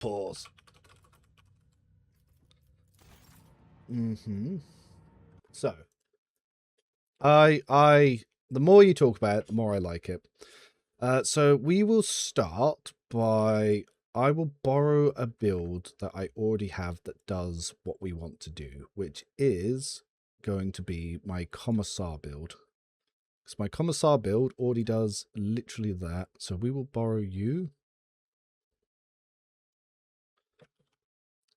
Pause. So, the more you talk about it, the more I like it. So we will start by, I will borrow a build that I already have that does what we want to do, which is going to be my Commissar build. Because my Commissar build already does literally that. So we will borrow you.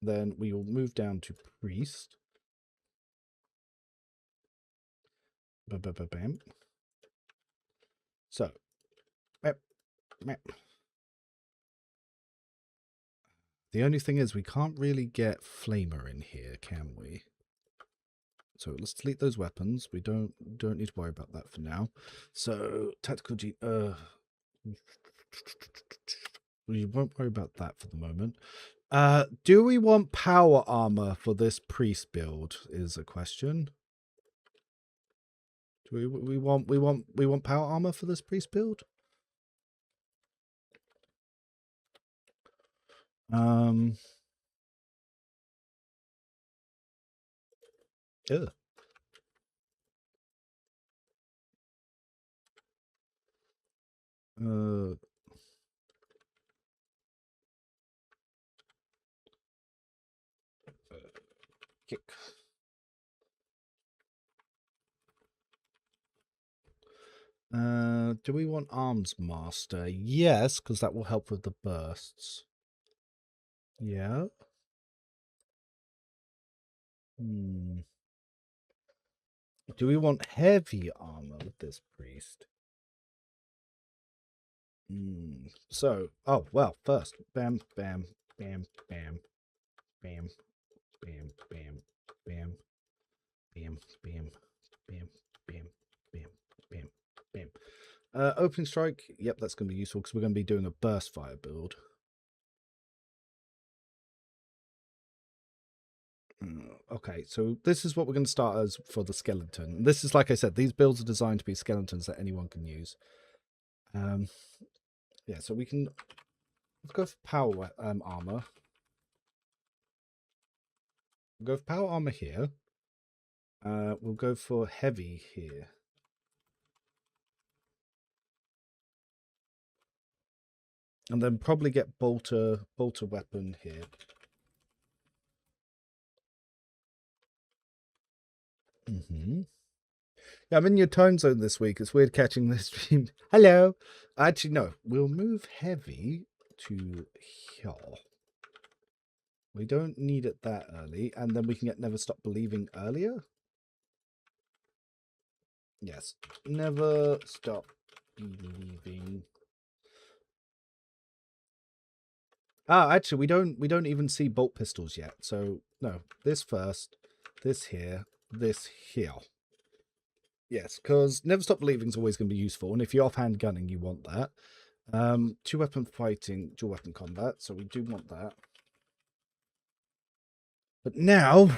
Then we will move down to Priest. Bam. So, the only thing is we can't really get Flamer in here, can we? So let's delete those weapons. We don't need to worry about that for now. So tactical we won't worry about that for the moment. Do we want power armor for this priest build? Is a question. Do we want power armor for this priest build? Yeah. Kick. Do we want Arms Master? Yes, because that will help with the bursts. Yeah. Do we want heavy armor with this priest? So, oh, well, first, bam, bam, bam, bam, bam, bam, bam, bam, bam, bam, bam, bam, bam, bam, bam. Opening strike, yep, that's going to be useful because we're going to be doing a burst fire build. Okay, so this is what we're going to start as for the skeleton. This is, like I said, these builds are designed to be skeletons that anyone can use. Yeah, so we can, let's go for power armor. We'll go for power armor here. We'll go for heavy here. And then probably get bolter weapon here. Yeah, I'm in your time zone this week. It's weird catching this stream. Hello. Actually, no. We'll move heavy to here. We don't need it that early. And then we can get Never Stop Believing earlier. Yes. Never Stop Believing. Actually, we don't even see bolt pistols yet. So no, this first, this here, this here. Yes, because Never Stop Believing is always going to be useful, and if you're offhand gunning, you want that. Two weapon fighting, dual weapon combat, so we do want that. But now,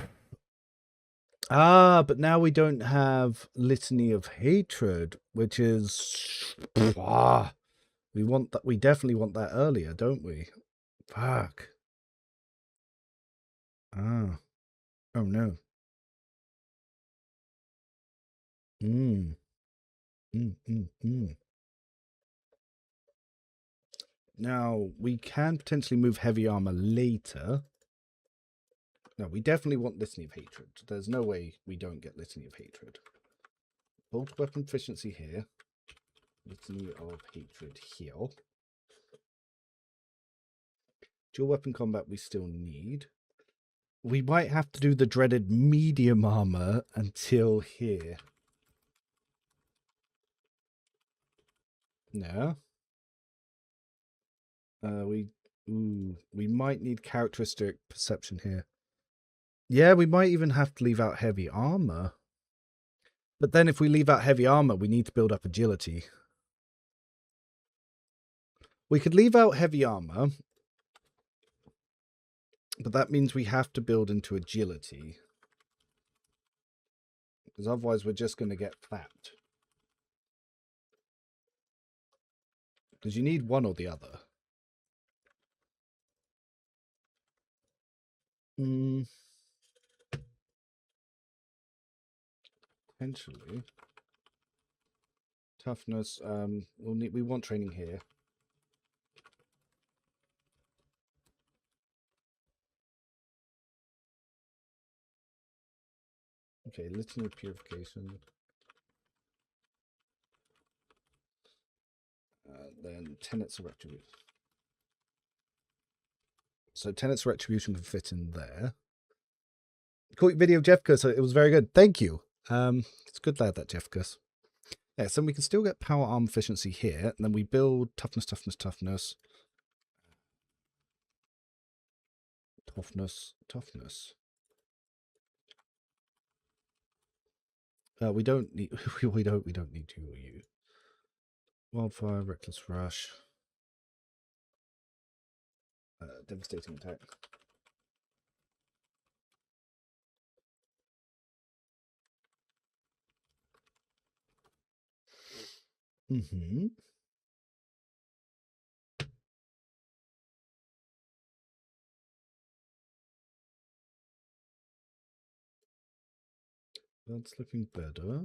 but now we don't have Litany of Hatred, which is, we want that. We definitely want that earlier, don't we? Fuck. Oh no. Now, we can potentially move heavy armor later. No, we definitely want Litany of Hatred. There's no way we don't get Litany of Hatred. Bolt weapon efficiency here. Litany of Hatred here. Dual weapon combat we still need. We might have to do the dreaded medium armor until here. No. We might need characteristic perception here. Yeah, we might even have to leave out heavy armor. But then if we leave out heavy armor, we need to build up agility. We could leave out heavy armor, but that means we have to build into agility. Because otherwise we're just going to get clapped. Because you need one or the other. Mm, potentially. Toughness. We want training here. Okay, litany of purification. Then tenets of retribution. So tenets of retribution can fit in there. Quick video of Jeffka, so it was very good. Thank you. It's good lad, that Jeffka. Yeah, so we can still get power arm efficiency here, and then we build toughness, toughness, toughness. Toughness, toughness. We don't need we don't need you or you. Wildfire, reckless rush. Devastating attack. Mm-hmm. That's looking better.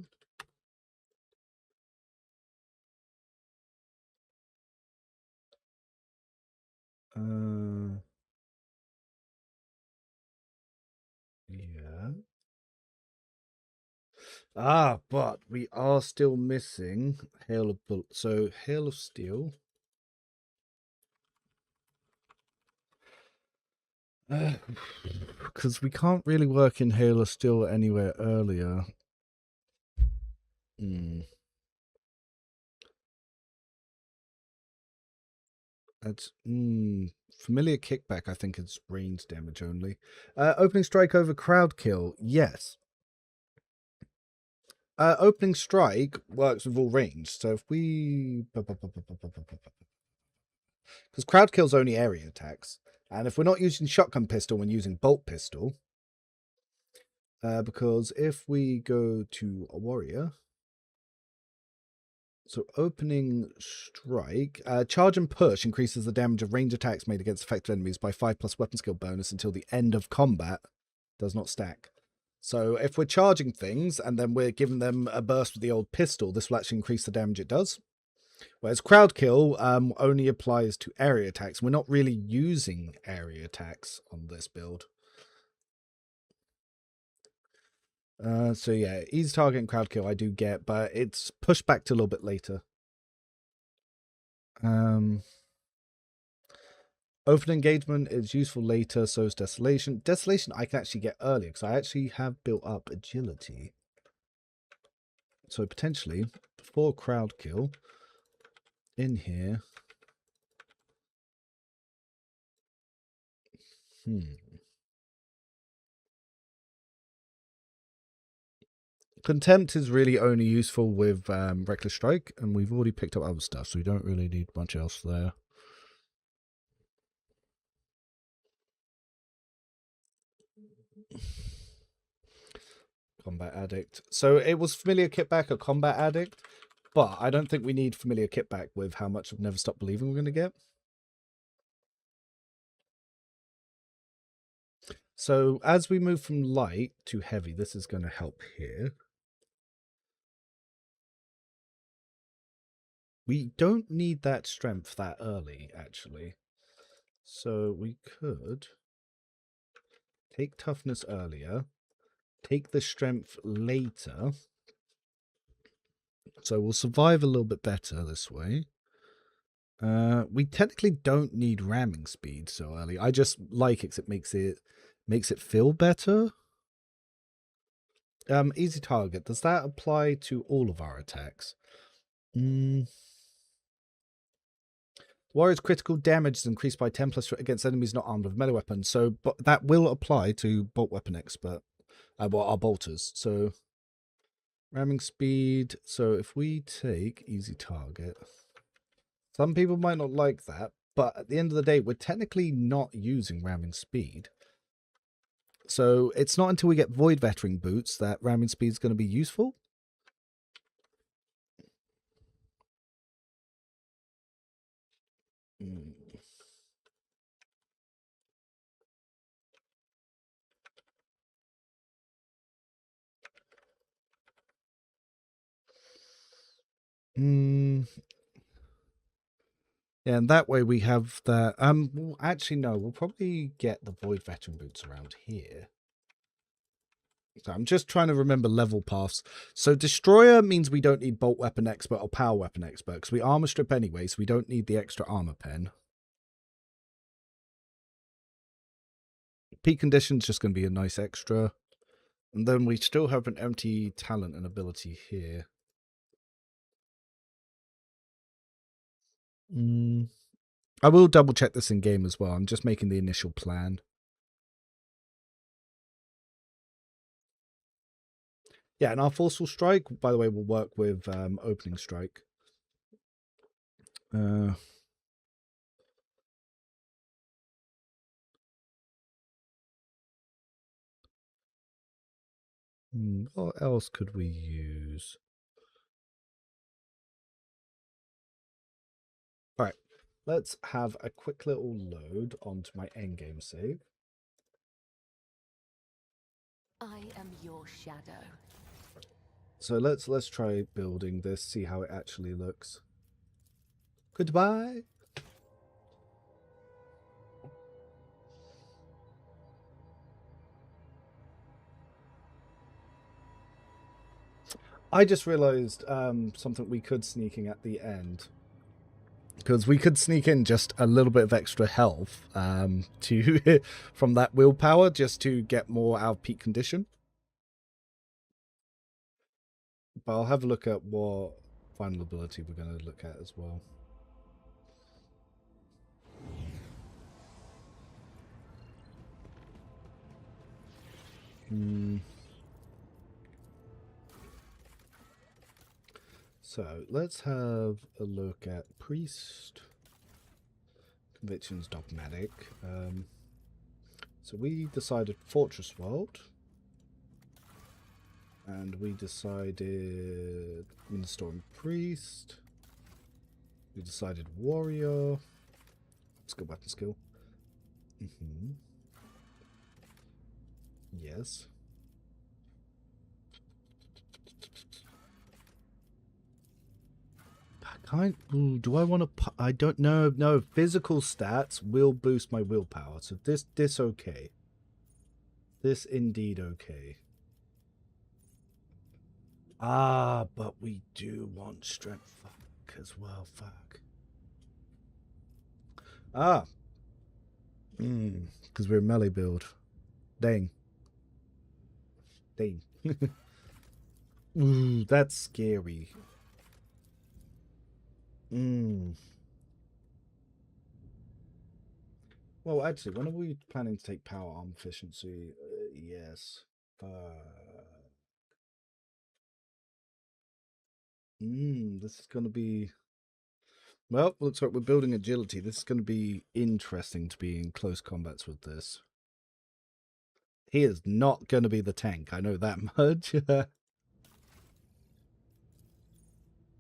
Yeah. But we are still missing Hail of Bullets. So Hail of Steel. Because we can't really work in Hail of Steel anywhere earlier. That's familiar kickback. I think it's range damage only. Opening strike over crowd kill. Yes. Opening strike works with all range. So if we, because crowd kill's only area attacks, and if we're not using shotgun pistol, we're using bolt pistol. Because if we go to a warrior. So opening strike, charge and push increases the damage of range attacks made against effective enemies by 5+ weapon skill bonus until the end of combat. Does not stack. So if we're charging things and then we're giving them a burst with the old pistol, this will actually increase the damage it does. Whereas crowd kill only applies to area attacks. We're not really using area attacks on this build. So yeah, easy target and crowd kill I do get, but it's pushed back to a little bit later. Open engagement is useful later, so is desolation. Desolation I can actually get earlier because I actually have built up agility. So potentially, before crowd kill, in here. Contempt is really only useful with Reckless Strike, and we've already picked up other stuff, so we don't really need much else there. Combat Addict. So it was Familiar Kitback or Combat Addict, but I don't think we need Familiar Kitback with how much of Never Stop Believing we're going to get. So as we move from light to heavy, this is going to help here. We don't need that strength that early, actually. So we could take toughness earlier, take the strength later. So we'll survive a little bit better this way. We technically don't need ramming speed so early. I just like it because it makes it feel better. Easy target. Does that apply to all of our attacks? Warrior's critical damage is increased by 10+ against enemies not armed with melee weapons. So, but that will apply to bolt weapon expert. Well, our bolters. So, ramming speed. So, if we take easy target, some people might not like that, but at the end of the day, we're technically not using ramming speed. So, it's not until we get void veteran boots that ramming speed is going to be useful. Mm, yeah, and that way we have that. Well, actually, no, we'll probably get the Void Veteran boots around here. So I'm just trying to remember level paths. So Destroyer means we don't need Bolt Weapon Expert or Power Weapon Expert, because we armor strip anyway, so we don't need the extra armor pen. Peak Condition's just going to be a nice extra. And then we still have an empty talent and ability here. I will double check this in game as well. I'm just making the initial plan. Yeah, and our Forceful Strike, by the way, will work with Opening Strike. What else could we use? All right, let's have a quick little load onto my endgame save. I am your shadow. So let's try building this, see how it actually looks. Goodbye. I just realized something we could sneaking at the end. Because we could sneak in just a little bit of extra health to from that willpower just to get more out of peak condition. But I'll have a look at what final ability we're going to look at as well. So let's have a look at Priest. Convictions Dogmatic. So we decided Fortress World. And we decided Windstorm Priest. We decided Warrior. Skill, weapon skill. Yes. Do I want to? I don't know. No, physical stats will boost my willpower. So this okay. This indeed okay. Ah, but we do want strength fuck as well. Fuck. Ah. Because we're a melee build. Dang. Dang. Ooh, that's scary. Well, actually, when are we planning to take power arm efficiency? Yes. This is going to be... Well, looks like we're building agility. This is going to be interesting to be in close combats with this. He is not going to be the tank. I know that much.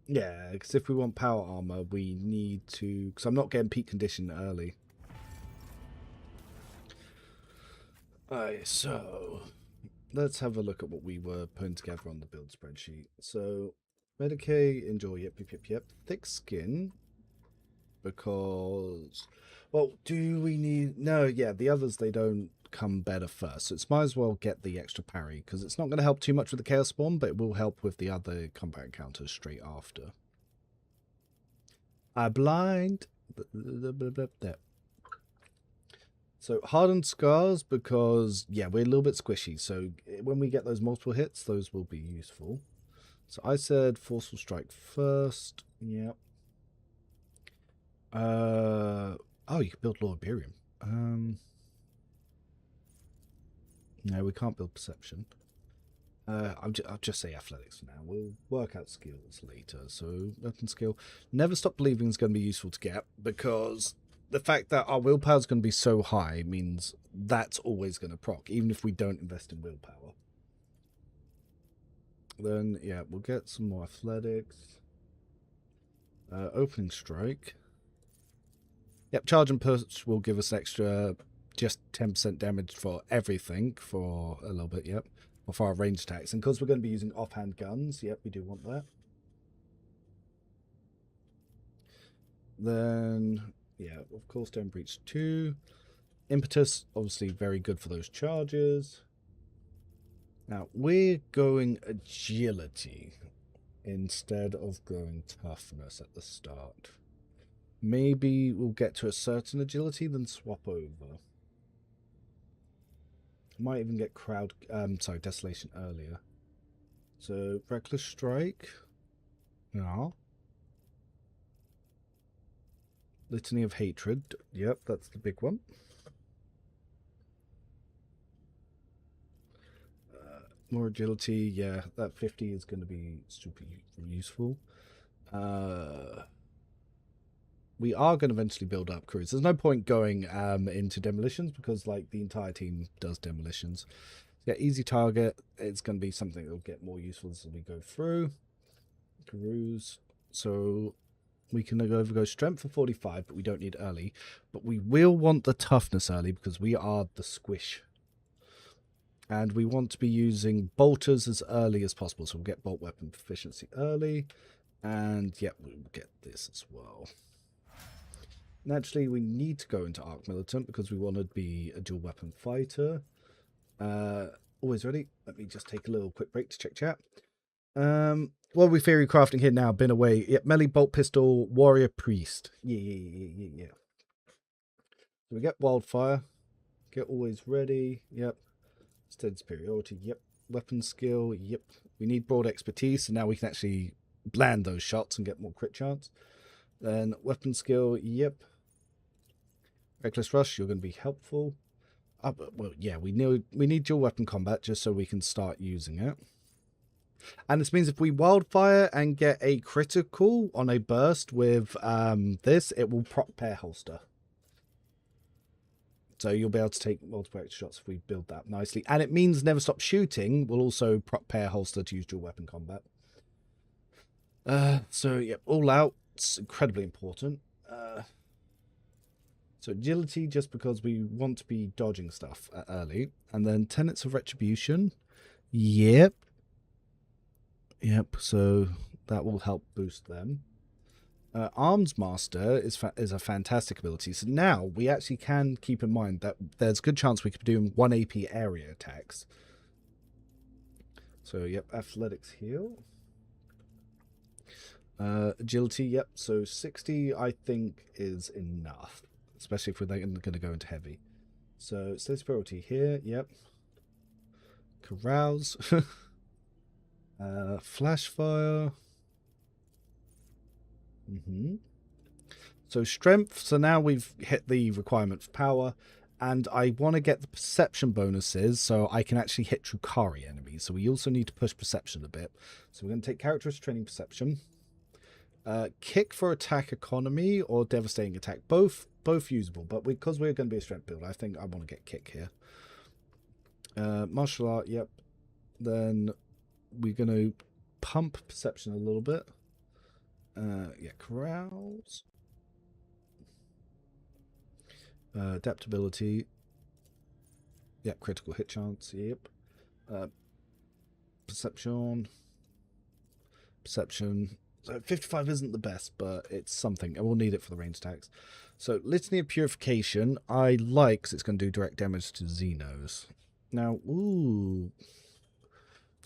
Yeah, because if we want power armor, we need to... Because I'm not getting peak condition early. Alright, so... Let's have a look at what we were putting together on the build spreadsheet. So, Medicaid, enjoy, yep. Thick skin, because... Well, do we need... No, yeah, the others, they don't come better first. So it's might as well get the extra parry, because it's not going to help too much with the Chaos Spawn, but it will help with the other combat encounters straight after. I blind. There. So hardened scars, because yeah, we're a little bit squishy. So when we get those multiple hits, those will be useful. So I said forceful strike first. Yep. Oh, you can build Lord Birium. No, we can't build perception. I'll just say athletics for now. We'll work out skills later. So weapon skill. Never stop believing is going to be useful to get, because the fact that our willpower is going to be so high means that's always going to proc, even if we don't invest in willpower. Then, yeah, we'll get some more athletics. Opening strike. Yep, charge and push will give us extra, just 10% damage for everything for a little bit, yep. Or for our range attacks. And because we're going to be using offhand guns, yep, we do want that. Then, yeah, of course, don't breach 2. Impetus, obviously very good for those charges. Now, we're going agility instead of going toughness at the start. Maybe we'll get to a certain agility, then swap over. Might even get desolation earlier. So, reckless strike. Yeah. Litany of hatred. Yep, that's the big one. More agility. Yeah, that 50 is going to be super useful. We are going to eventually build up crews. There's no point going into demolitions because like the entire team does demolitions. Yeah, easy target. It's going to be something that will get more useful as we go through. Crews. So we can go strength for 45, but we don't need early. But we will want the toughness early because we are the squish. And we want to be using bolters as early as possible. So we'll get bolt weapon proficiency early. And yeah, we'll get this as well. Naturally, we need to go into Arc Militant because we want to be a dual weapon fighter. Always ready. Let me just take a little quick break to check chat. What are we theory crafting here now? Been away. Yep, melee, bolt pistol, warrior, priest. Yeah. So we get wildfire. Get always ready. Yep. Steady superiority. Yep. Weapon skill. Yep. We need broad expertise, so now we can actually land those shots and get more crit chance. Then weapon skill. Yep. Reckless rush. You're going to be helpful. Well, yeah, we need dual weapon combat just so we can start using it. And this means if we wildfire and get a critical on a burst with this, it will proc pair holster. So you'll be able to take multiple extra shots if we build that nicely. And it means never stop shooting will also proc pair holster to use dual weapon combat. So yeah, all out. It's incredibly important. So agility, just because we want to be dodging stuff early. And then tenets of retribution. Yep. So that will help boost them. Arms Master is a fantastic ability. So now we actually can keep in mind that there's a good chance we could be doing 1 AP area attacks. So yep, athletics heal. Agility, yep. So 60 I think is enough, especially if we're going to go into heavy. So steady superiority here, yep. Carouse. Flash fire. So strength. So now we've hit the requirement for power, and I want to get the perception bonuses so I can actually hit Drukari enemies. So we also need to push perception a bit. So we're going to take characterist training perception. Kick for attack economy or devastating attack. Both usable, but because we're going to be a strength build, I think I want to get kick here. Martial art, yep. Then we're going to pump perception a little bit. Yeah, carouse. Adaptability. Yeah, critical hit chance, yep. Perception. So 55 isn't the best, but it's something, and we'll need it for the range attacks. So Litany of Purification, I like because it's going to do direct damage to Xenos. Now,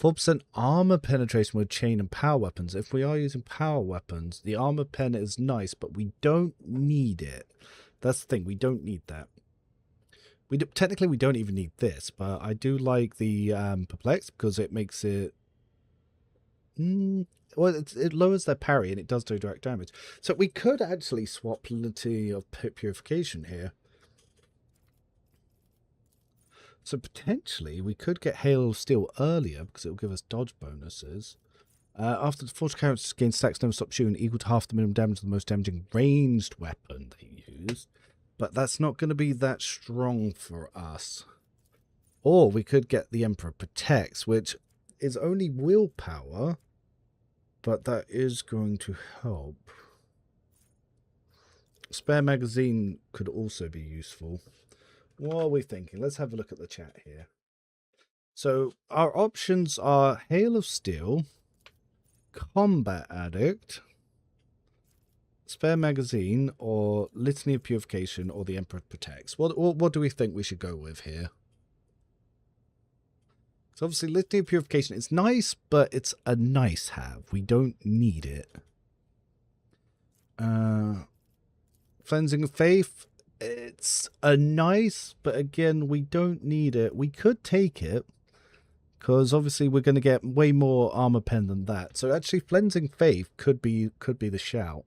4% armor penetration with chain and power weapons. If we are using power weapons, the armor pen is nice, but we don't need it. That's the thing, we don't need that. Technically, we don't even need this, but I do like the Perplex because it makes it... well, it lowers their parry and it does do direct damage. So we could actually swap Litany of Purification here. So potentially we could get Hail of Steel earlier because it will give us dodge bonuses. After the force characters gain stacks never stop shooting equal to half the minimum damage of the most damaging ranged weapon they use. But that's not going to be that strong for us. Or we could get the Emperor Protects, which is only willpower, but that is going to help. Spare magazine could also be useful. What are we thinking? Let's have a look at the chat here. So our options are Hail of Steel, Combat Addict, Spare magazine or Litany of Purification or the Emperor Protects? What do we think we should go with here? So obviously Litany of Purification is nice, but it's a nice have. We don't need it. Cleansing of Faith, it's a nice, but again, we don't need it. We could take it, because obviously we're going to get way more armor pen than that. So actually Cleansing Faith could be the shout.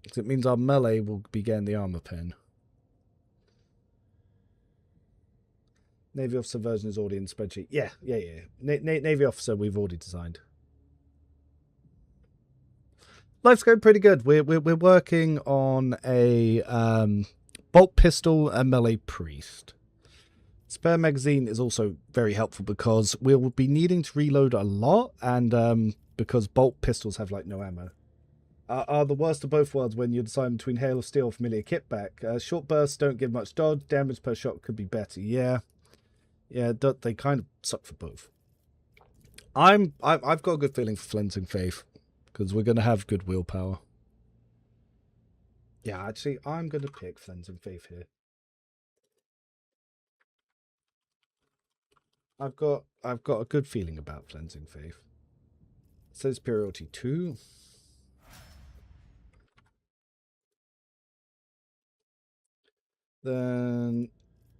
Because it means our melee will be getting the armor pen. Navy Officer version is already in the spreadsheet. Yeah. Navy Officer we've already designed. Life's going pretty good. We're working on a bolt pistol and melee priest. Spare magazine is also very helpful because we'll be needing to reload a lot, and because bolt pistols have like no ammo. Are the worst of both worlds when you decide between Hail of Steel or Familiar Kitback. Short bursts don't give much dodge. Damage per shot could be better. Yeah, they kind of suck for both. I've got a good feeling for Cleansing Faith because we're going to have good willpower. Yeah, actually, I'm going to pick Cleansing Faith here. I've got a good feeling about Cleansing Faith. It says Superiority 2. Then,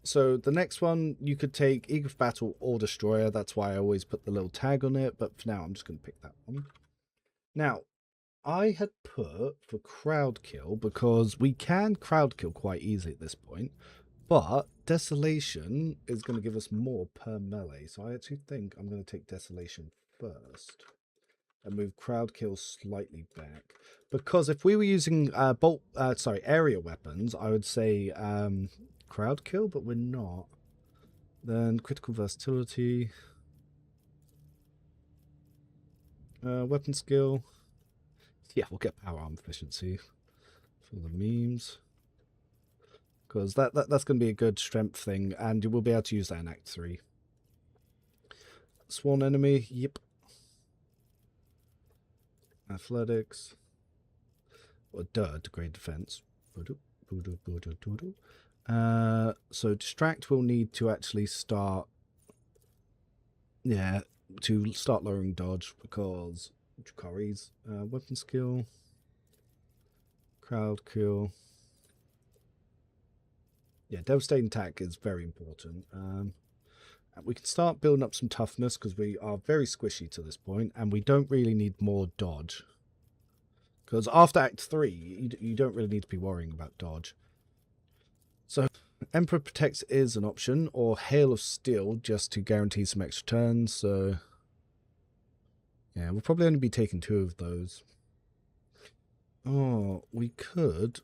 so the next one, you could take Eager for Battle or Destroyer. That's why I always put the little tag on it. But for now, I'm just going to pick that one. Now, I had put for crowd kill because we can crowd kill quite easily at this point. But Desolation is going to give us more per melee. So I actually think I'm going to take Desolation first and move crowd kill slightly back. Because if we were using area weapons, I would say crowd kill, but we're not. Then critical versatility. Weapon skill. Yeah, we'll get power arm efficiency for the memes. Because that's going to be a good strength thing, and you will be able to use that in Act 3. Sworn enemy, yep. Athletics. Or degrade defense. So distract will need to actually start, to start lowering dodge because Drakari's weapon skill, crowd kill. Yeah, devastating attack is very important. We can start building up some toughness because we are very squishy to this point, and we don't really need more dodge. Because after Act 3, you don't really need to be worrying about dodge. So, Emperor Protects is an option, or Hail of Steel, just to guarantee some extra turns. So, yeah, we'll probably only be taking 2 of those. Oh, we could...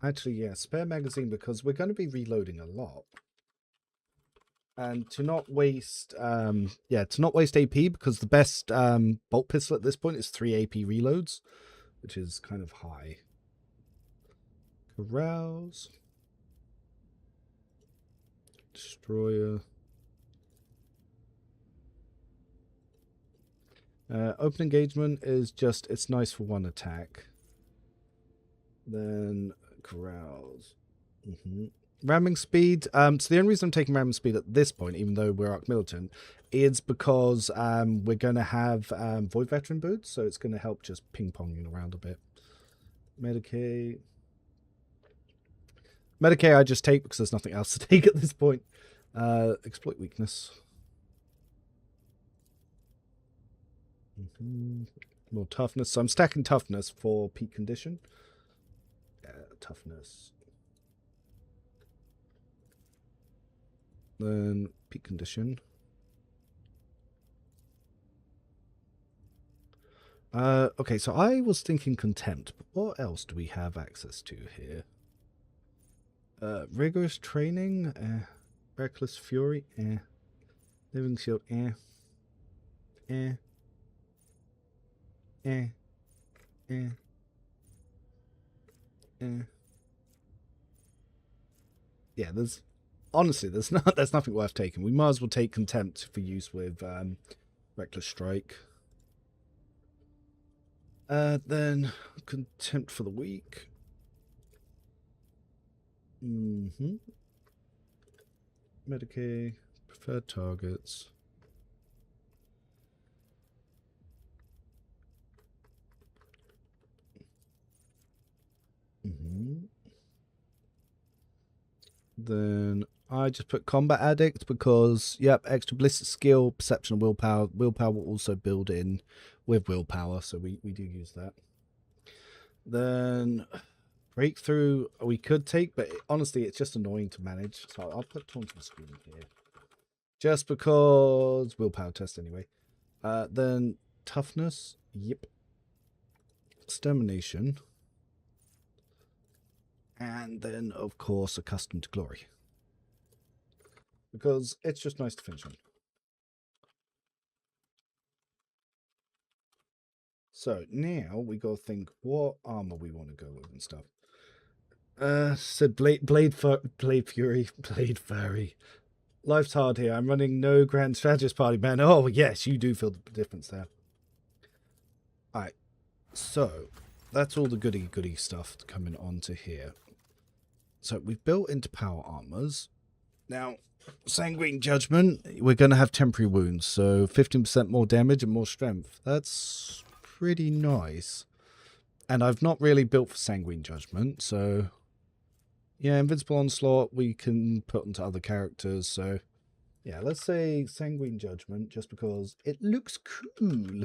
Actually, yeah, spare magazine, because we're going to be reloading a lot. And to not waste, AP, because the best bolt pistol at this point is 3 AP reloads, which is kind of high. Carouse. Destroyer. Open engagement is just, it's nice for 1 attack. Then carouse. Ramming speed. So the only reason I'm taking ramming speed at this point, even though we're Arc Militant, is because we're going to have Void Veteran boots, so it's going to help just ping-ponging around a bit. Medicaid I just take because there's nothing else to take at this point. Exploit weakness. More toughness. So I'm stacking toughness for peak condition. Toughness. Then peak condition. Okay, so I was thinking contempt, but what else do we have access to here? Rigorous training, reckless fury, living shield, Yeah, there's nothing worth taking. We might as well take contempt for use with reckless strike. Then contempt for the weak. Medicaid, preferred targets. Then I just put combat addict because, yep, extra ballistic skill, perception, and willpower. Willpower will also build in with willpower, so we do use that. Then breakthrough we could take, but honestly, it's just annoying to manage. So I'll put taunting screen here, just because willpower test anyway. Then toughness, yep, extermination, and then of course accustomed to glory, because it's just nice to finish on. So now we gotta think what armor we want to go with and stuff. So Blade Fury, Blade Furry. Life's hard here. I'm running no Grand Strategist party, man. Oh yes, you do feel the difference there. Alright, so that's all the goody stuff coming onto here. So we've built into power armors. Now, Sanguine Judgment, we're going to have temporary wounds, so 15% more damage and more strength. That's pretty nice. And I've not really built for Sanguine Judgment, so yeah, Invincible Onslaught we can put into other characters, so yeah, let's say Sanguine Judgment just because it looks cool.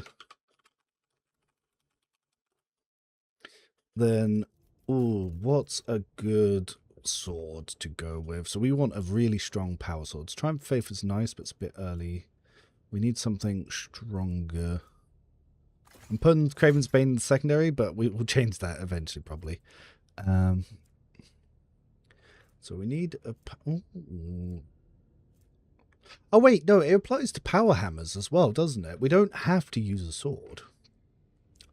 Then, ooh, what's a good sword to go with? So we want a really strong power sword. Triumph of Faith is nice, but it's a bit early. We need something stronger. I'm putting Craven's Bane in the secondary, but we'll change that eventually, probably. So we need a... Oh, wait, no, it applies to power hammers as well, doesn't it? We don't have to use a sword.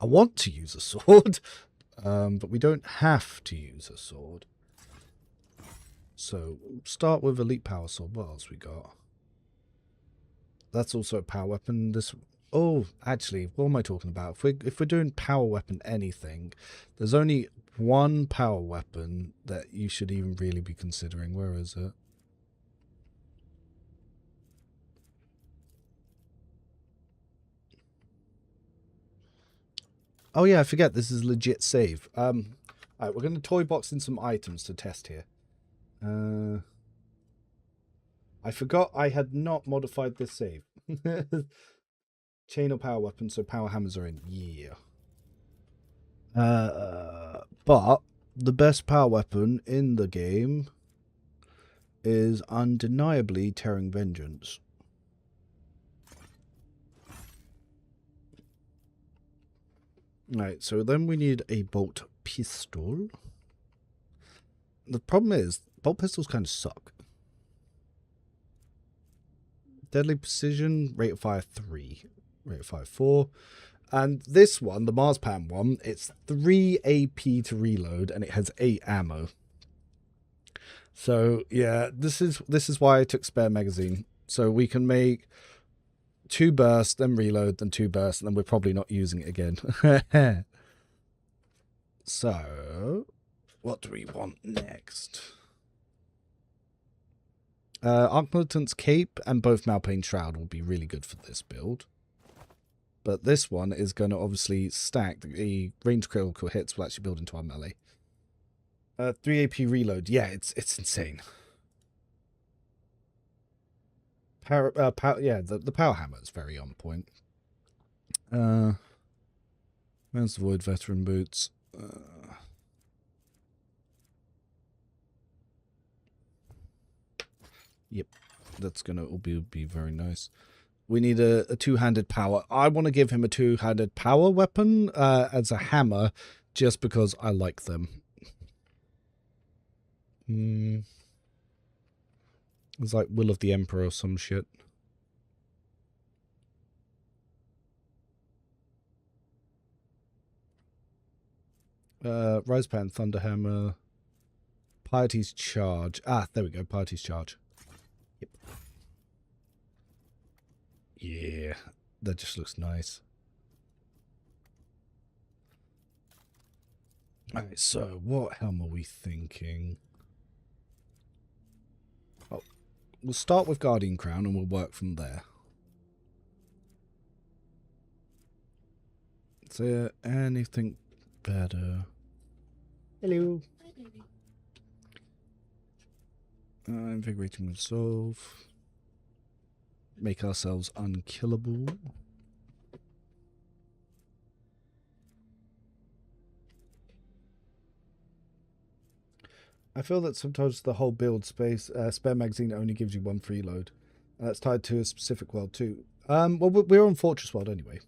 I want to use a sword, but we don't have to use a sword. So, start with Elite Power Sword. What else we got? That's also a power weapon. This... Oh, actually, what am I talking about? If we're doing power weapon anything, there's only one power weapon that you should even really be considering. Where is it? Oh yeah, I forget this is legit save. Alright, we're going to toy box in some items to test here. I forgot I had not modified this save. Chain or power weapon, so power hammers are in. Yeah. But the best power weapon in the game is undeniably Tearing Vengeance. Right, so then we need a bolt pistol. The problem is, bolt pistols kind of suck. Deadly precision, rate of fire 3, rate of fire 4. And this one, the Marspan one, it's 3 AP to reload and it has 8 ammo. So yeah, this is why I took spare magazine. So we can make 2 bursts, then reload, then 2 bursts, and then we're probably not using it again. So, what do we want next? Arc Militant's Cape and both Malpain Shroud will be really good for this build. But this one is going to obviously stack. The range critical hits will actually build into our melee. 3 AP reload. Yeah, it's insane. Yeah, the power hammer is very on point. Man's the Void Veteran Boots. Yep, that's gonna be very nice. We need a two-handed power. I want to give him a two-handed power weapon as a hammer, just because I like them. It's like Will of the Emperor or some shit. Risepan, Thunderhammer, Piety's Charge. Ah, there we go, Piety's Charge. Yep. Yeah, that just looks nice. Alright, so what helm are we thinking? Oh, we'll start with Guardian Crown and we'll work from there. Is there anything better? Hello. Hi, baby. Invigorating Resolve. Make ourselves unkillable. I feel that sometimes the whole build space spare magazine only gives you one free load. That's tied to a specific world too. Well, we're on Fortress World anyway.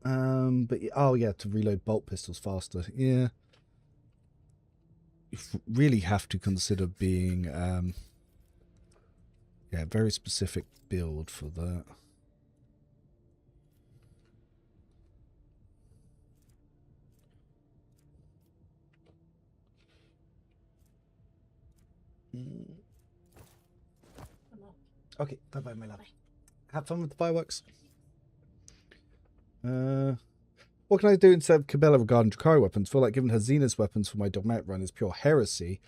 But oh yeah, to reload bolt pistols faster. Yeah, you really have to consider being yeah, very specific build for that. Okay, bye bye, my love. Bye. Have fun with the fireworks. What can I do instead of Cabela regarding Drakari weapons? Feel like giving her Xena's weapons for my dogmatic run is pure heresy.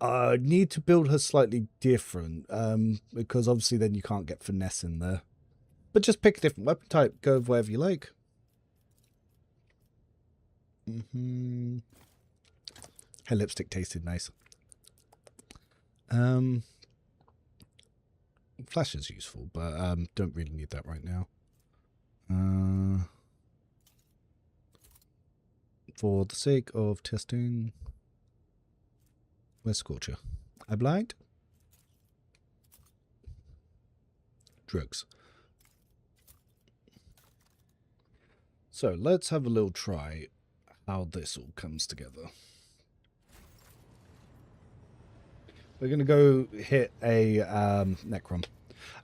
Need to build her slightly different, because obviously then you can't get finesse in there. But just pick a different weapon type. Go with wherever you like. Her lipstick tasted nice. Flash is useful, but don't really need that right now. For the sake of testing, where's Scorcher? I blind? Drugs. So let's have a little try how this all comes together. We're going to go hit a Necron.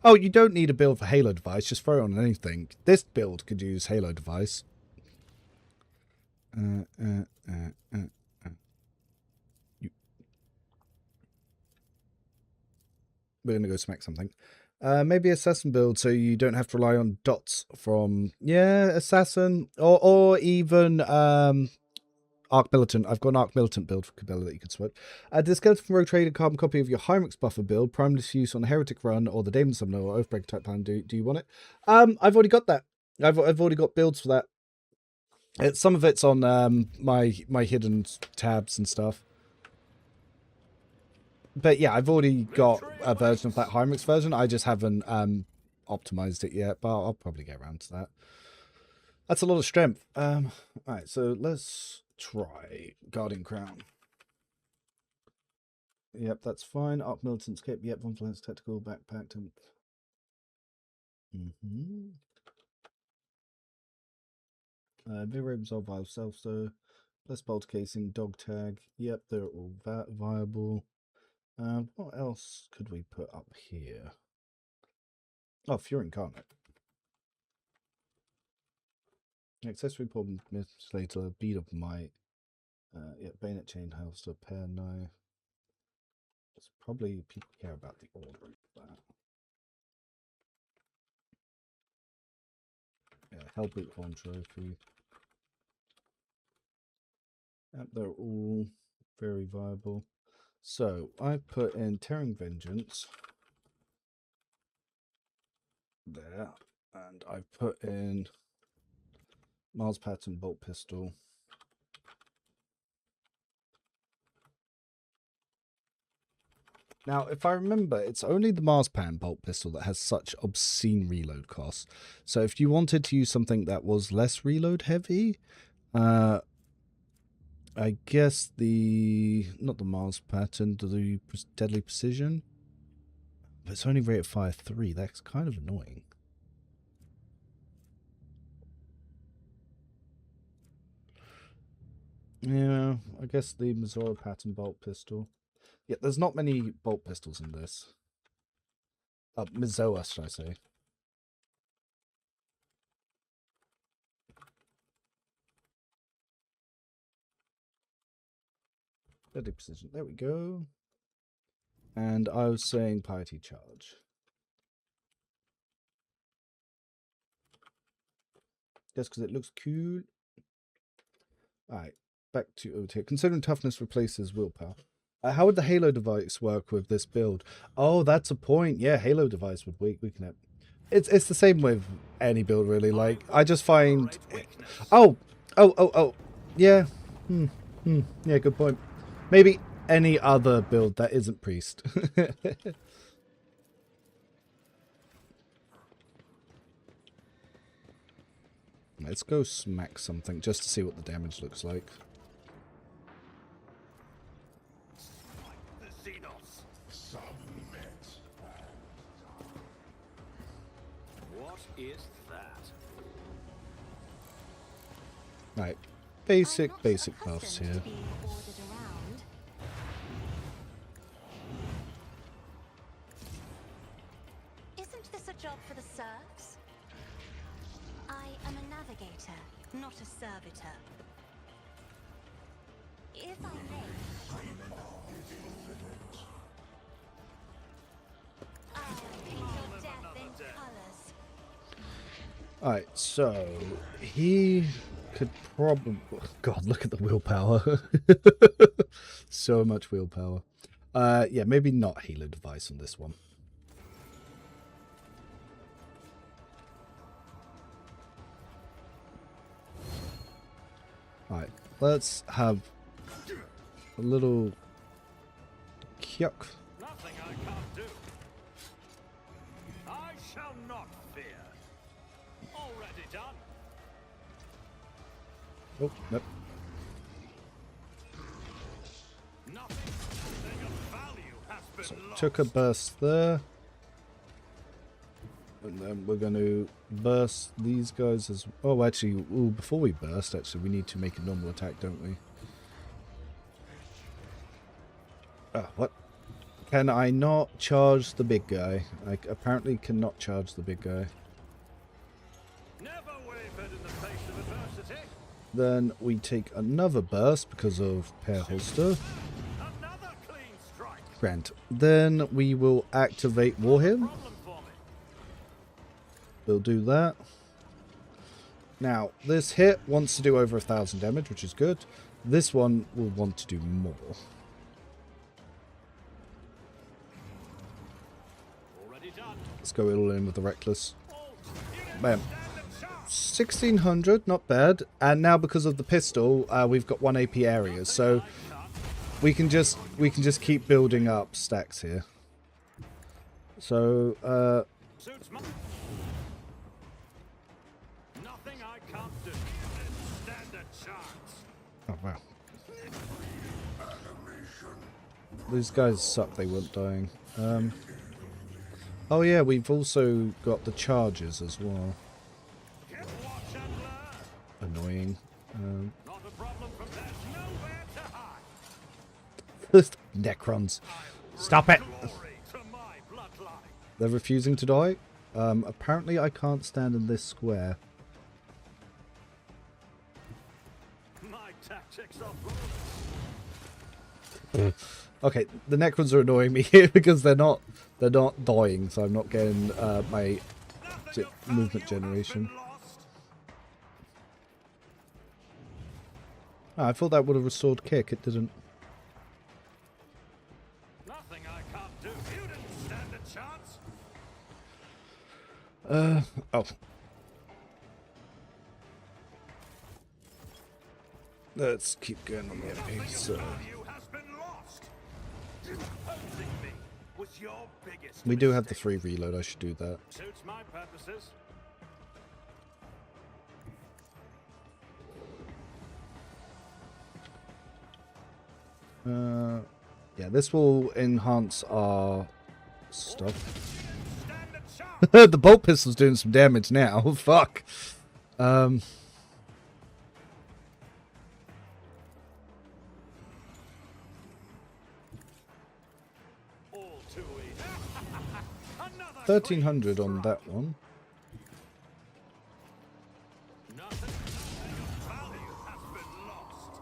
Oh, you don't need a build for Halo device. Just throw it on anything. This build could use Halo device. We're going to go smack something. Maybe assassin build so you don't have to rely on dots from... Yeah, assassin. Or even Arc Militant. I've got an Arc Militant build for Cabela that you could swap. The Skeleton from Rogue Trader carbon copy of your Hyrix buffer build, primeless use on a Heretic run or the Daemon Summoner or Oathbreaker type plan. Do you want it? I've already got that. I've already got builds for that. Some of it's on my hidden tabs and stuff. But yeah, I've already got a version of that Hyrix version. I just haven't optimized it yet, but I'll probably get around to that. That's a lot of strength. Alright, so let's try Guardian Crown. Yep, that's fine. Arc Militant's Cape. Yep, one flanks tactical backpack. Big Ray Resolve Vial Self, so plus bolt casing, dog tag. Yep, they're all viable. What else could we put up here? Oh, Fury Incarnate. Accessory problem later, beat of might. Yeah, bayonet chain holster, pair knife. It's probably people care about the ordering of that. Yeah, Hellboot Von Trophy. Yep, they're all very viable. So I put in Tearing Vengeance there, and I've put in Mars Pattern Bolt Pistol. Now, if I remember, it's only the Marspan bolt pistol that has such obscene reload costs. So if you wanted to use something that was less reload heavy, I guess not the Mars pattern, the Deadly Precision. But it's only rated fire 3. That's kind of annoying. Yeah, I guess the Missouri pattern bolt pistol. Yeah, there's not many bolt pistols in this. Mizoa, should I say. Deadly Precision. There we go. And I was saying Piety Charge. Just because it looks cool. Alright, back to over here. Considering toughness replaces willpower. How would the Halo device work with this build? Oh, that's a point. Yeah, Halo device would weaken it. It's the same with any build, really. Like, I just find... Oh! Yeah. Yeah, good point. Maybe any other build that isn't Priest. Let's go smack something just to see what the damage looks like. What is that? Right. Basic buffs here. Isn't this a job for the serfs? I am a navigator, not a servitor. If I may, I'll paint your death in colors. Alright, so he could probably... God, look at the willpower. So much willpower. Yeah, maybe not Halo device on this one. Alright, let's have a little kyuk. Nothing I can't do. I shall not fear. Already done. Oh, nope. Nothing of value has been So lost. took a burst there. And then we're going to burst these guys as... Oh, actually, ooh, before we burst, actually, we need to make a normal attack, don't we? What? Can I not charge the big guy? I apparently cannot charge the big guy. Never wavered in the face of adversity. Then we take another burst because of pair holster. Another clean strike. Grant. Then we will activate Warhead. Problem for me. We'll do that. Now, this hit wants to do over 1,000 damage, which is good. This one will want to do more. Already done. Let's go all in with the Reckless. Bam. Bam. 1,600, not bad. And now because of the pistol, we've got 1 AP areas, so we can just keep building up stacks here. So, Suits my... Nothing I can't do. Stand a chance. oh wow. These guys suck, they weren't dying. Oh yeah, we've also got the charges as well. Watch and learn. Annoying. Not a problem from there's nowhere to hide. Necrons. Stop it! Glory to my bloodline. They're refusing to die. Apparently I can't stand in this square. My tactics are flawless. Okay, the Necrons are annoying me here because they're not dying, so I'm not getting my Nothing of movement value has generation. been lost. Oh, I thought that would have restored kick. It didn't. Nothing I can't do. You didn't stand a chance. Oh. Let's keep going on the enemy. Nothing So of value has been lost. Opposing me was your biggest we do have the mistake. free reload. I should do that. Suits my purposes. Yeah, this will enhance our stuff. Stand a chance. The bolt pistol's doing some damage now. Fuck. All too easy. Another 1,300 clean on strike. that one. Nothing of value has been lost.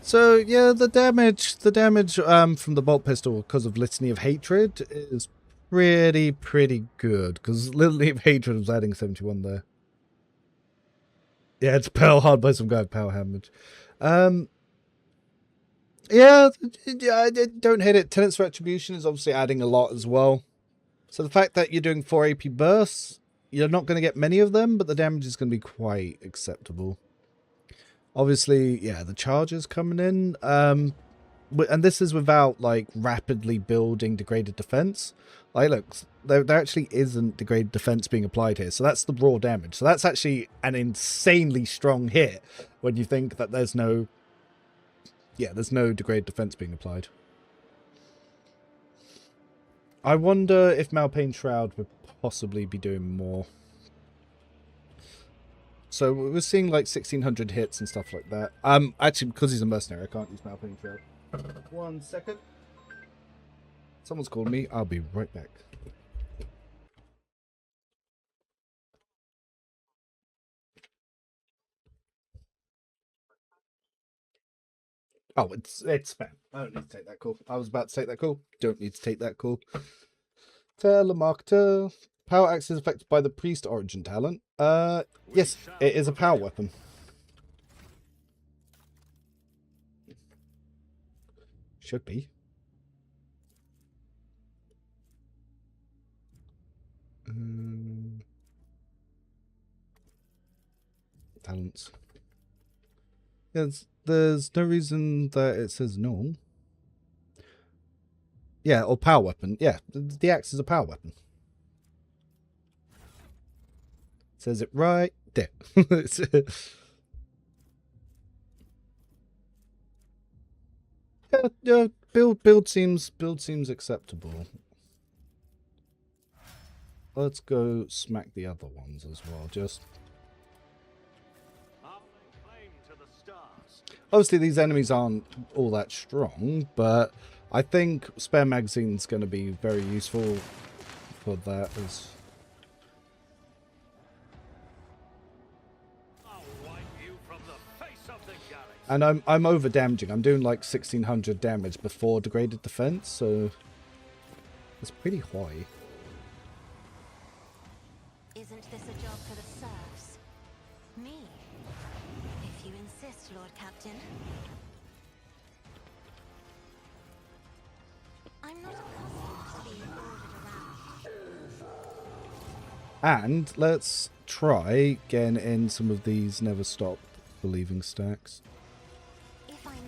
So yeah, the damage from the bolt pistol because of Litany of Hatred is pretty good because Litany of Hatred was adding 71 there. Yeah, it's power hard by some guy with power damage. Yeah, don't hit it. Tenant's Retribution is obviously adding a lot as well. So the fact that you're doing 4 AP bursts, you're not going to get many of them, but the damage is going to be quite acceptable. Obviously, yeah, the charges coming in. And this is without, like, rapidly building degraded defense. Like, look, there actually isn't degraded defense being applied here. So that's the raw damage. So that's actually an insanely strong hit when you think that there's no... Yeah, there's no degraded defense being applied. I wonder if Malpain Shroud would possibly be doing more. So we're seeing like 1600 hits and stuff like that. Actually, because he's a mercenary, I can't use Malpain Shroud. 1 second. Someone's called me. I'll be right back. Oh, it's spam. I don't need to take that call. I was about to take that call. Don't need to take that call. Telemarketer. Power axe is affected by the priest origin talent. Yes, it is a power weapon. Should be. Talents. There's no reason that it says no. Yeah, or power weapon. Yeah, the axe is a power weapon. Says it right there. Yeah, build seems acceptable. Let's go smack the other ones as well. Just obviously these enemies aren't all that strong, but I think spare magazine's going to be very useful for that as. And I'm over damaging. I'm doing like 1600 damage before degraded defense, so it's pretty high. Isn't this a job for the serfs? Me? If you insist, Lord Captain. I'm not accustomed to being ordered around. And let's try getting in some of these never stop believing stacks. If I may.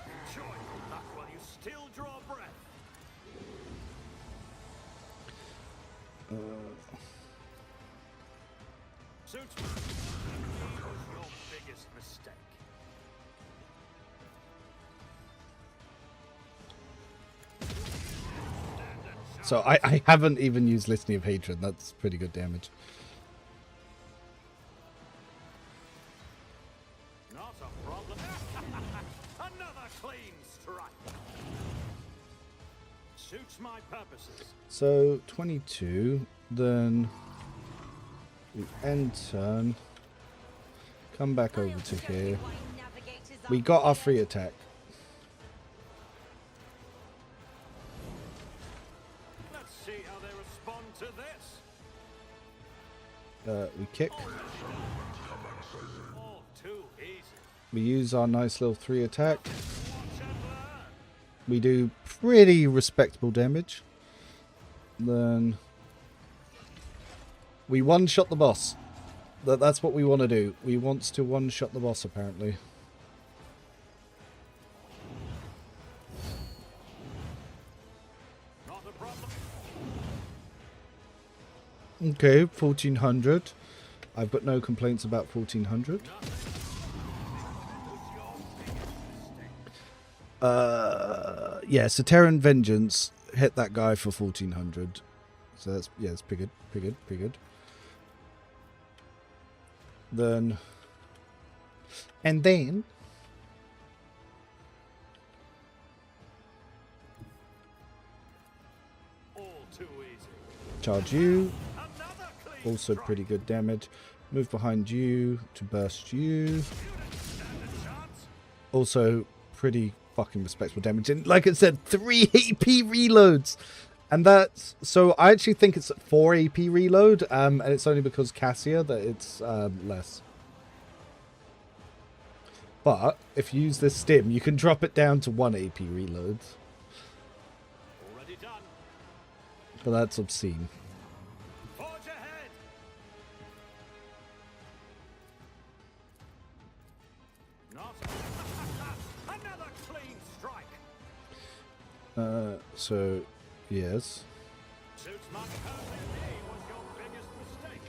Enjoy your luck while you still draw breath. Suits me. What was your biggest mistake? So I haven't even used Litany of Hatred. That's pretty good damage. Not a problem. Another clean strike. Suits my purposes. So 22, then we end turn, come back over to here. We got our free attack. Let's see how they respond to this. We kick. All too easy. We use our nice little 3 attack. Watch and learn. We do pretty respectable damage. Then we one-shot the boss. That's what we want to do. We want to one-shot the boss, apparently. Not a problem. Okay, 1400. I've got no complaints about 1400. Yeah, so Terran Vengeance hit that guy for 1400. So that's, yeah, it's pretty good, pretty good, pretty good. Then, and then, All too easy. charge you, Another clean also strike. pretty good damage. Move behind you to burst you. You didn't stand a chance. Also pretty fucking respectable damage. And like I said, 3 AP reloads. And that's so I actually think it's 4 AP reload, and it's only because Cassia that it's less. But if you use this stim, you can drop it down to 1 AP reload. Already done. But that's obscene. Forge ahead. Not another clean strike. So yes. Suits my perfect name was your biggest mistake.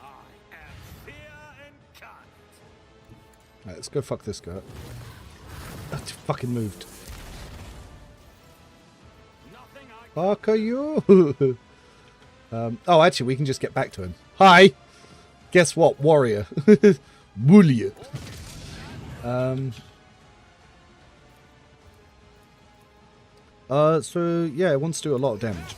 I am fear incarnate. Right, let's go fuck this guy. That fucking moved. Nothing I Fuck are you? Oh, actually, we can just get back to him. Hi. Guess what, warrior? Warrior. So yeah, it wants to do a lot of damage.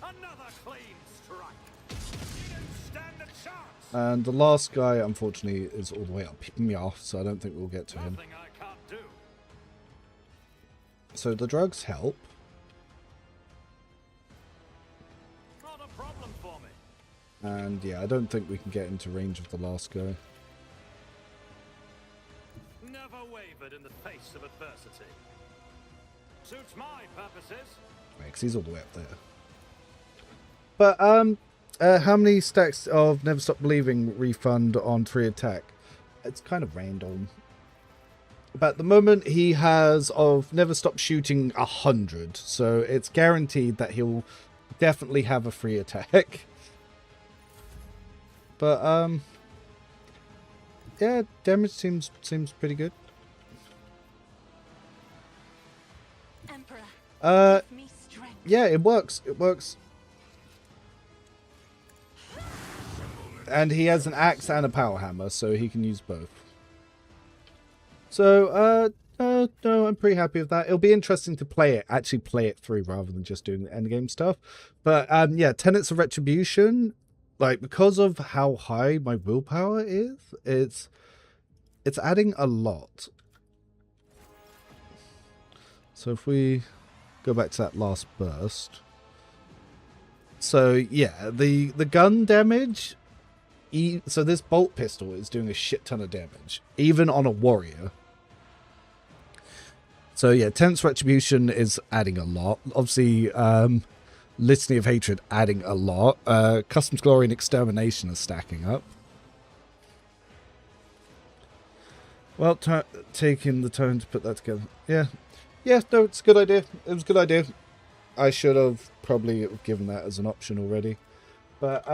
another clean strike. You don't stand a chance. And the last guy, unfortunately, is all the way up here, so I don't think we'll get to him. Nothing I can't do. So the drugs help. Not a problem for me. And yeah, I don't think we can get into range of the last guy. Never wavered in the face of adversity. Suits my purposes. Because he's all the way up there. But how many stacks of Never Stop Believing refund on 3 attack? It's kind of random. But at the moment he has of Never Stop Shooting 100, so it's guaranteed that he'll definitely have a free attack. But yeah, damage seems pretty good. Emperor, give me strength. Yeah, it works. It works. And he has an axe and a power hammer, so he can use both. So, no, I'm pretty happy with that. It'll be interesting to actually play it through rather than just doing the endgame stuff. But, yeah, Tenets of Retribution, like, because of how high my willpower is, it's adding a lot. So if we go back to that last burst. So, yeah, the gun damage... So this bolt pistol is doing a shit ton of damage, even on a warrior. So yeah, Tense Retribution is adding a lot. Obviously, Litany of Hatred adding a lot. Customs Glory and Extermination are stacking up. Well, taking the time to put that together. Yeah, no, it's a good idea. It was a good idea. I should have probably given that as an option already. But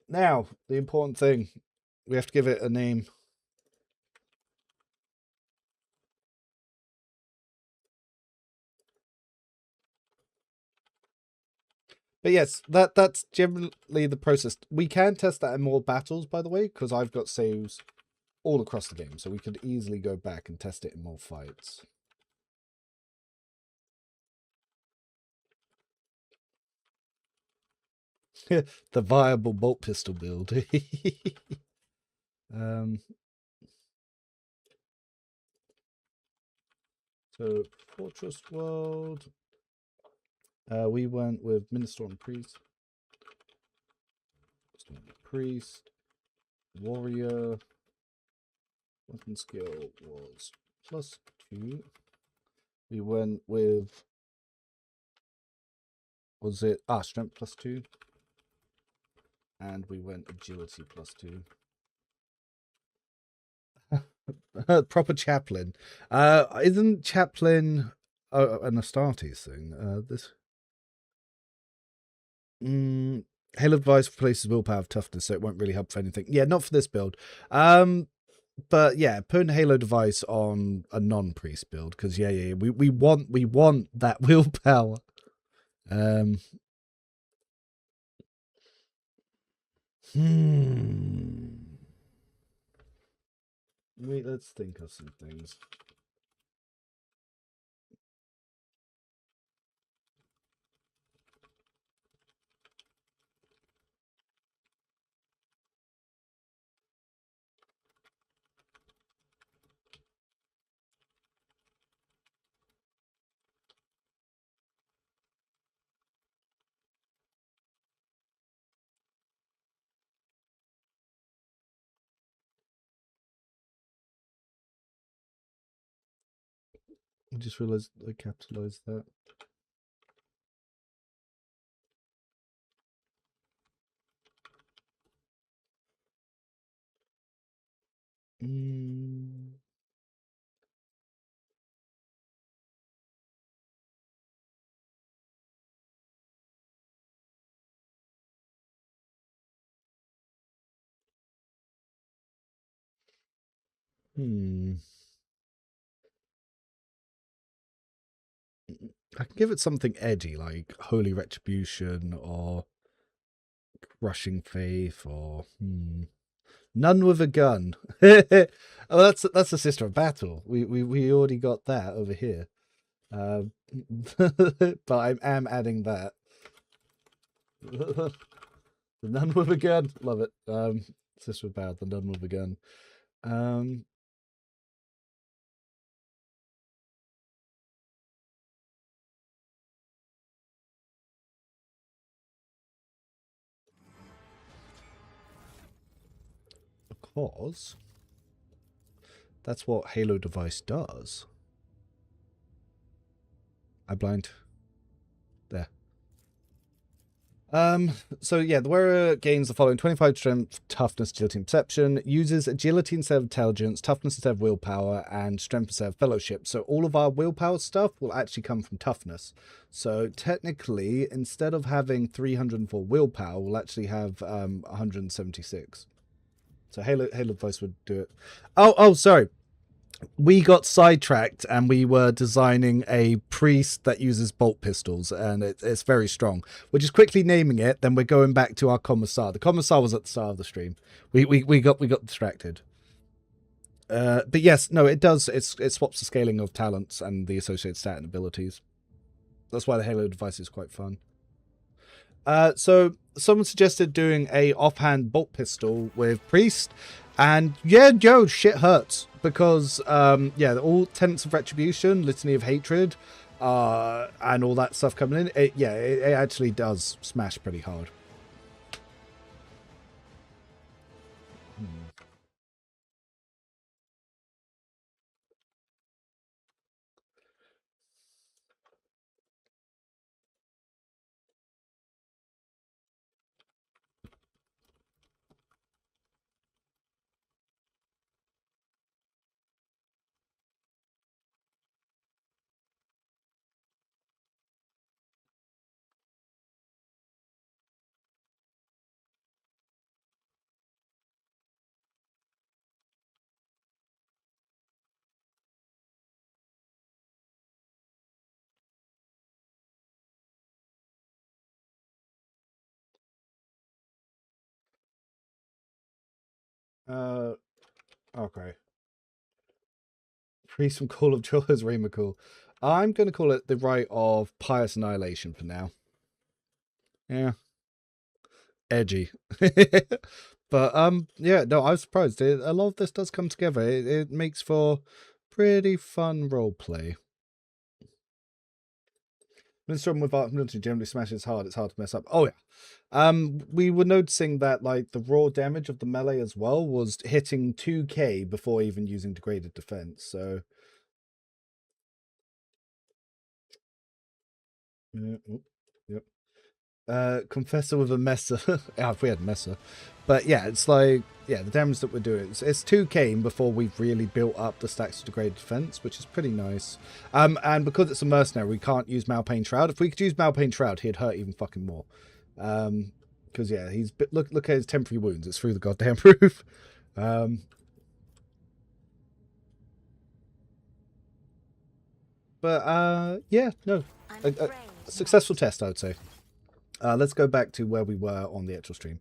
now, the important thing. We have to give it a name. But yes, that's generally the process. We can test that in more battles, by the way, because I've got saves all across the game. So we could easily go back and test it in more fights. The viable bolt pistol build. So Fortress World. We went with Minister and Priest. Warrior. Weapon skill was +2. We went with, was it strength +2, and we went agility +2. Proper chaplain. Isn't chaplain an Astartes thing? Hail of Device replaces willpower of toughness, so it won't really help for anything. Yeah, not for this build. But yeah, putting Halo Device on a non-priest build, because yeah, we want that willpower. Wait, let's think of some things. I just realized I capitalized that. Mm. Hmm. I can give it something edgy like Holy Retribution or Rushing Faith or None with a Gun. Oh, that's a Sister of Battle. We already got that over here. But I am adding that. The Nun with a Gun. Love it. Sister of Battle, the Nun with a Gun. Because that's what Halo device does. I blind. There. So yeah, the wearer gains the following: 25 strength, toughness, agility, and perception, uses agility instead of intelligence, toughness instead of willpower, and strength instead of fellowship. So all of our willpower stuff will actually come from toughness. So technically, instead of having 304 willpower, we'll actually have 176. So Halo Voice would do it. Oh, sorry. We got sidetracked and we were designing a priest that uses bolt pistols, and it's very strong. We're just quickly naming it, then we're going back to our commissar. The commissar was at the start of the stream. We got distracted. But yes, no, it does. It swaps the scaling of talents and the associated stat and abilities. That's why the Halo device is quite fun. So someone suggested doing a offhand bolt pistol with priest, and yeah, Joe, shit hurts because yeah, all tenets of retribution, litany of hatred, and all that stuff coming in. It actually does smash pretty hard. Okay. Priest from Call of Joy is really cool. I'm going to call it the Rite of Pious Annihilation for now. Yeah. Edgy. But yeah, no, I was surprised. A lot of this does come together. It makes for pretty fun roleplay. Minstrel with art military generally smashes hard. It's hard to mess up. Oh yeah. We were noticing that like the raw damage of the melee as well was hitting 2k before even using degraded defense. So yeah, yep. Confessor with a messer. Yeah, if we had messer. But yeah, it's like, yeah, the damage that we're doing, it's 2k before we've really built up the stacks of degraded defense, which is pretty nice. And because it's a mercenary, we can't use Malpain Shroud. If we could use Malpain Shroud, he'd hurt even fucking more. Because yeah, he's look at his temporary wounds. It's through the goddamn roof. But yeah, no, a successful test, I would say. Let's go back to where we were on the actual stream.